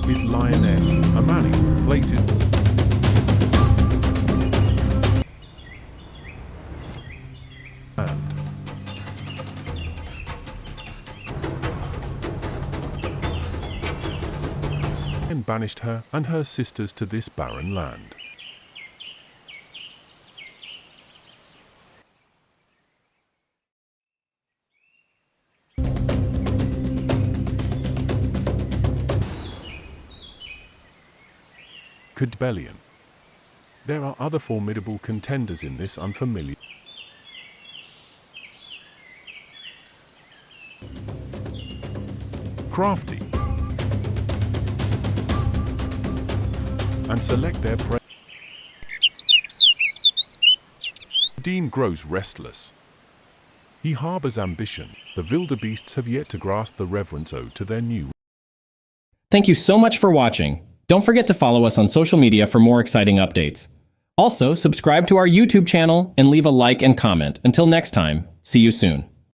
His lioness, Amani, places and banished her and her sisters to this barren land. Rebellion. There are other formidable contenders in this unfamiliar. Crafty. And select their prey. Dean grows restless. He harbors ambition. The wildebeests have yet to grasp the reverence owed to their new. Thank you so much for watching. Don't forget to follow us on social media for more exciting updates. Also, subscribe to our YouTube channel and leave a like and comment. Until next time, see you soon.